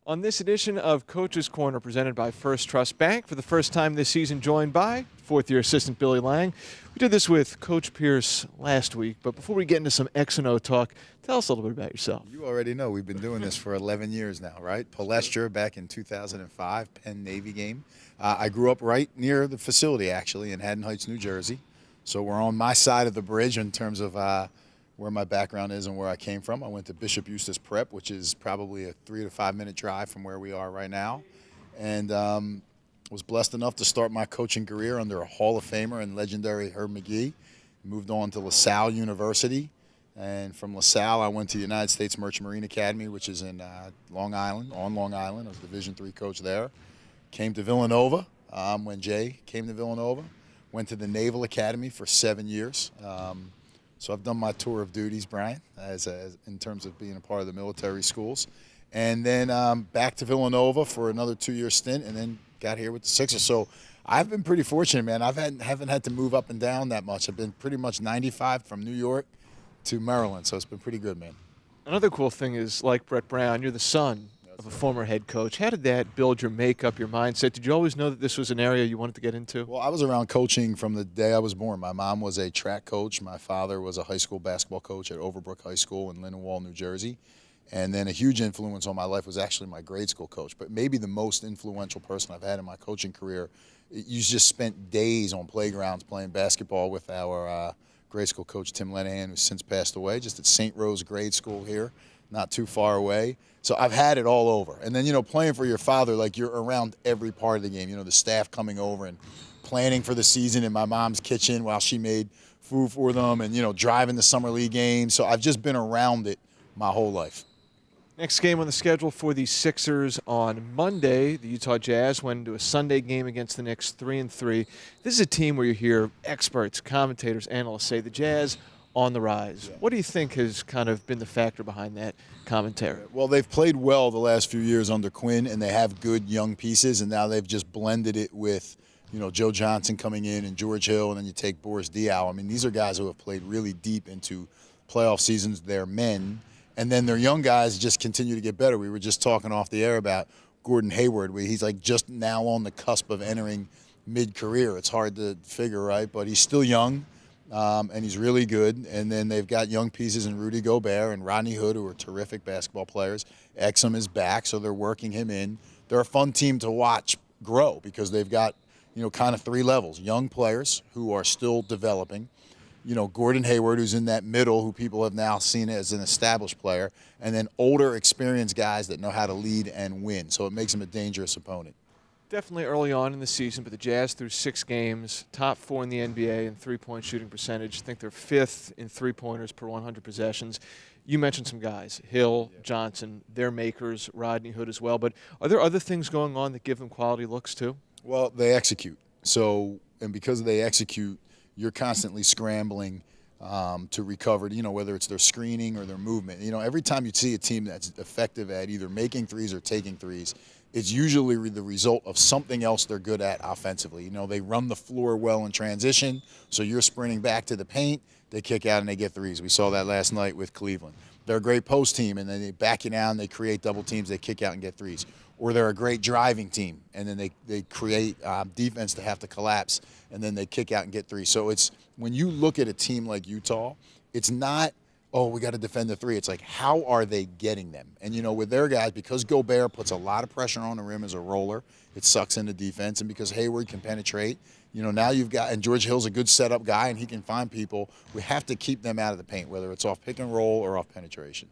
On this edition of Coach's Corner, presented by Firstrust Bank, for the first time this season, joined by fourth-year assistant Billy Lange. We did this with Coach Pierce last week, but before we get into some X and O talk, tell us a little bit about yourself. You already know we've been doing this for 11 years now, right? Palestra back in 2005, Penn Navy game. I grew up right near the facility, actually, in Haddon Heights, New Jersey. So we're on my side of the bridge in terms of where my background is and where I came from. I went to Bishop Eustace Prep, which is probably a 3 to 5 minute drive from where we are right now, and was blessed enough to start my coaching career under a Hall of Famer and legendary Herb McGee. Moved on to LaSalle University, and from LaSalle I went to the United States Merchant Marine Academy, which is in Long Island, on Long Island. I was Division III coach there. Came to Villanova when Jay came to Villanova. Went to the Naval Academy for 7 years. So I've done my tour of duties, Brian, as in terms of being a part of the military schools. And then back to Villanova for another 2-year stint, and then got here with the Sixers. So I've been pretty fortunate, man. Haven't had to move up and down that much. I've been pretty much 95 from New York to Maryland, so it's been pretty good, man. Another cool thing is, like Brett Brown, you're the son of a former head coach. How did that build your makeup, your mindset? Did you always know that this was an area you wanted to get into? Well, I was around coaching from the day I was born. My mom was a track coach. My father was a high school basketball coach at Overbrook High School in Lindenwold, New Jersey. And then a huge influence on my life was actually my grade school coach. But maybe the most influential person I've had in my coaching career. You just spent days on playgrounds playing basketball with our grade school coach, Tim Lenahan, who's since passed away, just at St. Rose Grade School here, not too far away. So I've had it all over. And then, you know, playing for your father, like, you're around every part of the game. You know, the staff coming over and planning for the season in my mom's kitchen while she made food for them, and, you know, driving the summer league games. So I've just been around it my whole life. Next game on the schedule for the Sixers on Monday. The Utah Jazz went into a Sunday game against the Knicks 3-3. This is a team where you hear experts, commentators, analysts say the Jazz on the rise. Yeah. What do you think has kind of been the factor behind that commentary? Well, they've played well the last few years under Quinn, and they have good young pieces, and now they've just blended it with, you know, Joe Johnson coming in and George Hill, and then you take Boris Diaw. I mean, these are guys who have played really deep into playoff seasons. They're men, and then their young guys just continue to get better. We were just talking off the air about Gordon Hayward, where he's like just now on the cusp of entering mid-career. It's hard to figure, right? But he's still young. And he's really good. And then they've got young pieces in Rudy Gobert and Rodney Hood, who are terrific basketball players. Exum is back, so they're working him in. They're a fun team to watch grow because they've got, you know, kind of 3 levels. Young players who are still developing. You know, Gordon Hayward, who's in that middle, who people have now seen as an established player. And then older, experienced guys that know how to lead and win. So it makes them a dangerous opponent. Definitely early on in the season, but the Jazz through 6 games, top 4 in the NBA in three-point shooting percentage. I think they're 5th in three-pointers per 100 possessions. You mentioned some guys, Hill, Johnson, they're makers, Rodney Hood as well. But are there other things going on that give them quality looks too? Well, they execute. So, and because they execute, you're constantly scrambling to recover, you know, whether it's their screening or their movement. You know, every time you see a team that's effective at either making threes or taking threes, it's usually the result of something else they're good at offensively. You know, they run the floor well in transition, so you're sprinting back to the paint, they kick out and they get threes. We saw that last night with Cleveland. They're a great post team, and then they back you down, they create double teams, they kick out and get threes. Or they're a great driving team, and then they create defense to have to collapse, and then they kick out and get threes. So it's, when you look at a team like Utah, it's not, oh, we got to defend the 3. It's like, how are they getting them? And, you know, with their guys, because Gobert puts a lot of pressure on the rim as a roller, it sucks into defense. And because Hayward can penetrate, you know, now you've got, and George Hill's a good setup guy, and he can find people. We have to keep them out of the paint, whether it's off pick and roll or off penetration.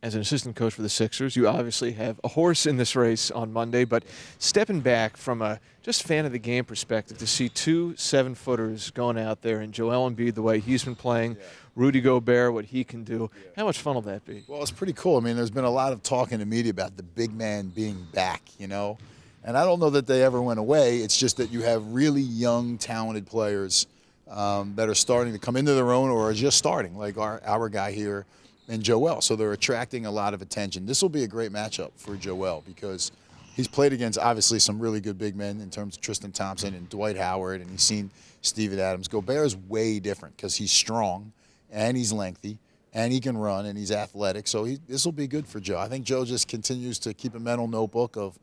As an assistant coach for the Sixers, you obviously have a horse in this race on Monday, but stepping back from a just fan of the game perspective, to see 2 7-footers going out there, and Joel Embiid, the way he's been playing, Rudy Gobert, what he can do, how much fun will that be? Well, it's pretty cool. I mean, there's been a lot of talk in the media about the big man being back, you know, and I don't know that they ever went away. It's just that you have really young, talented players that are starting to come into their own or are just starting, like our guy here, and Joel. So they're attracting a lot of attention. This will be a great matchup for Joel because he's played against, obviously, some really good big men in terms of Tristan Thompson and Dwight Howard, and he's seen Steven Adams. Gobert is way different because he's strong and he's lengthy, and he can run, and he's athletic. So this will be good for Joe. I think Joe just continues to keep a mental notebook of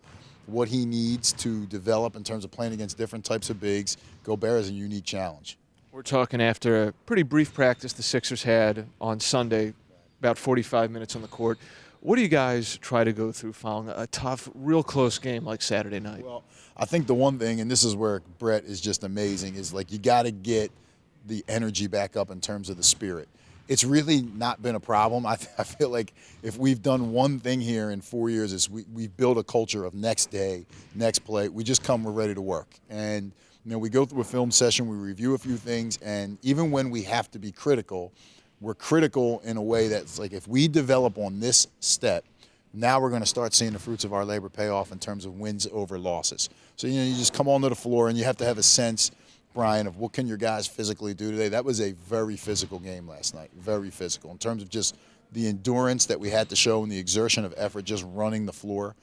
what he needs to develop in terms of playing against different types of bigs. Gobert is a unique challenge. We're talking after a pretty brief practice the Sixers had on Sunday, about 45 minutes on the court. What do you guys try to go through following a tough, real close game like Saturday night? Well, I think the one thing, and this is where Brett is just amazing, is like you got to get the energy back up in terms of the spirit. It's really not been a problem. I feel like if we've done one thing here in 4 years is we've built a culture of next day, next play. We just come, we're ready to work. And we go through a film session, we review a few things, and even when we have to be critical, we're critical in a way that's like if we develop on this step, now we're going to start seeing the fruits of our labor pay off in terms of wins over losses. So, you just come onto the floor and you have to have a sense, Brian, of what can your guys physically do today. That was a very physical game last night, very physical in terms of just the endurance that we had to show and the exertion of effort just running the floor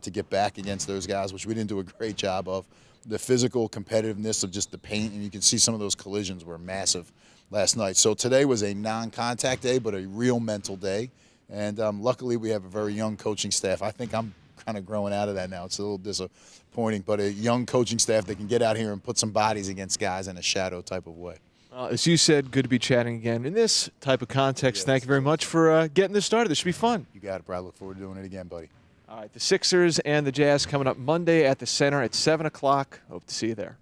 to get back against those guys, which we didn't do a great job of. The physical competitiveness of just the paint, and you can see some of those collisions were massive last night. So today was a non-contact day, but a real mental day. And luckily we have a very young coaching staff. I think I'm kind of growing out of that now. It's a little disappointing, but a young coaching staff that can get out here and put some bodies against guys in a shadow type of way. As you said, good to be chatting again in this type of context. Thank you very much for getting this started. This should be fun. You got it, bro. I look forward to doing it again, buddy. All right, the Sixers and the Jazz coming up Monday at the Center at 7 o'clock. Hope to see you there.